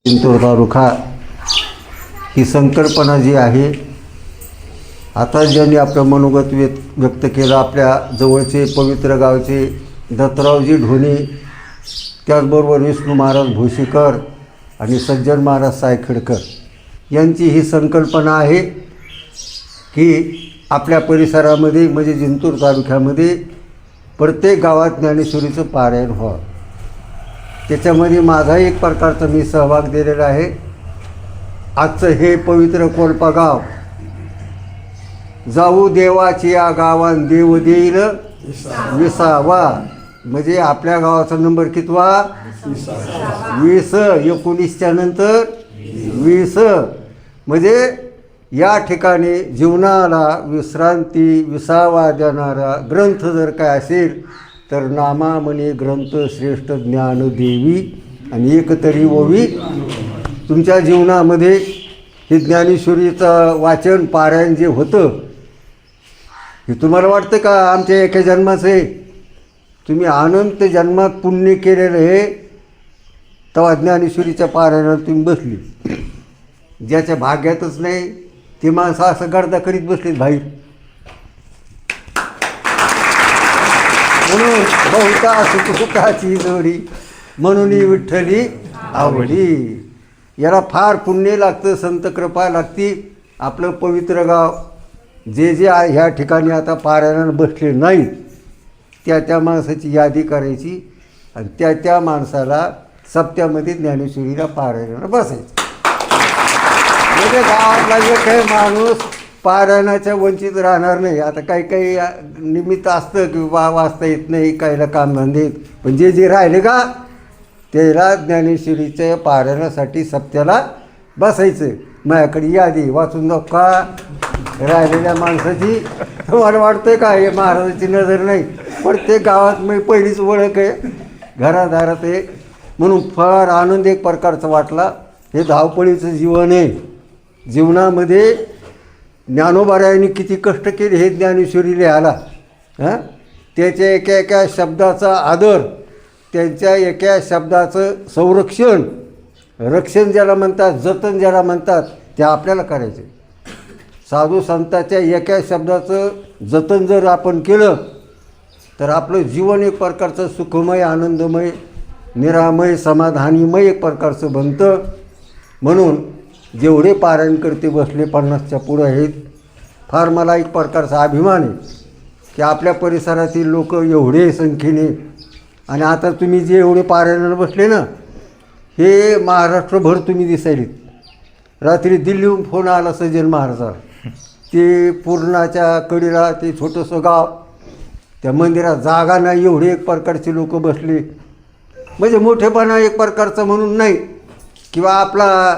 चिंतूर तालुका ही संकल्पना जी आहे, आता ज्यांनी आपलं मनोगत व्यक्त केलं, आपल्या जवळचे पवित्र गावचे दत्तरावजी ढोणे, त्याचबरोबर विष्णू महाराज भोशीकर आणि सज्जन महाराज सायखेडकर यांची ही संकल्पना आहे की आपल्या परिसरामध्ये म्हणजे जिंतूर तालुक्यामध्ये प्रत्येक गावात ज्ञानेश्वरीचं पारायण व्हावं. त्याच्यामध्ये माझा एक प्रकारचा मी सहभाग दिलेला आहे. आजचं हे पवित्र कोल्पा गाव, जाऊ देवाची या गावान देव देईल विसावा, म्हणजे आपल्या गावाचा नंबर कितवा? 20. 19च्या नंतर 20. म्हणजे या ठिकाणी जीवनाला विश्रांती विसावा देणारा ग्रंथ जर काय असेल तर नामामणी ग्रंथ श्रेष्ठ ज्ञानदेवी आणि एकतरी ओवी. तुमच्या जीवनामध्ये हे ज्ञानेश्वरीचं वाचन पारायण जे होतं, हे तुम्हाला वाटतं का आमच्या एका जन्माचं आहे? तुम्ही अनंत जन्मात पुण्य केलेलं आहे, तेव्हा ज्ञानेश्वरीच्या पारायणात तुम्ही बसली. ज्याच्या भाग्यातच नाही ते माणसं असं गर्दा करीत बसलीत बाहेर. म्हणून बहुता सुखुखाची जोडी म्हणून विठ्ठली आवडी. याला फार पुण्य लागतं, संत कृपा लागती. आपलं पवित्र गाव जे जे ह्या ठिकाणी आता पारायणाला बसले नाहीत त्या माणसाची यादी करायची आणि त्या माणसाला सप्त्यामध्ये ज्ञानेश्वरीला पारायणाला बसायचं. म्हणजे गावातला एकही माणूस पारायणाच्या वंचित राहणार नाही. आता काही निमित्त असतं की वाचता येत नाही, काहीला कामधंदे आहेत, पण जे राहिले का त्याला ज्ञानेश्वरीच्या पारायणासाठी सप्त्याला बसायचं. माझ्याकडे यादी वाचून जाऊ का राहिलेल्या माणसाची? तुम्हाला वाटतंय का हे महाराजाची नजर नाही? प्रत्येक गावात मी पहिलीच ओळख आहे, घरादारात आहे. म्हणून फार आनंद एक प्रकारचा वाटला. हे धावपळीचं जीवन आहे. जीवनामध्ये ज्ञानोबारायांनी किती कष्ट केले हे ज्ञानेश्वरी लिहायला. त्याच्या एका शब्दाचा आदर, त्यांच्या एका शब्दाचं संरक्षण, रक्षण ज्याला म्हणतात, जतन ज्याला म्हणतात, ते आपल्याला करायचे. साधू संतांच्या एका शब्दाचं जतन जर आपण केलं तर आपलं जीवन एक प्रकारचं सुखमय, आनंदमय, निरामय, समाधानीमय एक प्रकारचं बनतं. म्हणून जेवढे पारायण करते बसले 50च्या पुढं आहेत. फार मला एक प्रकारचा अभिमान आहे की आपल्या परिसरातील लोक एवढे संख्येने, आणि आता तुम्ही जे एवढे पारायणाला बसले ना, हे महाराष्ट्रभर तुम्ही दिसायलेत. रात्री दिल्लीहून फोन आला सज्जन महाराजाला, ते पूर्णाच्या कडीला ते छोटंसं गाव, त्या मंदिरात जागा नाही, एवढे एक प्रकारचे लोक बसले. म्हणजे मोठेपणा एक प्रकारचं म्हणून नाही किंवा आपला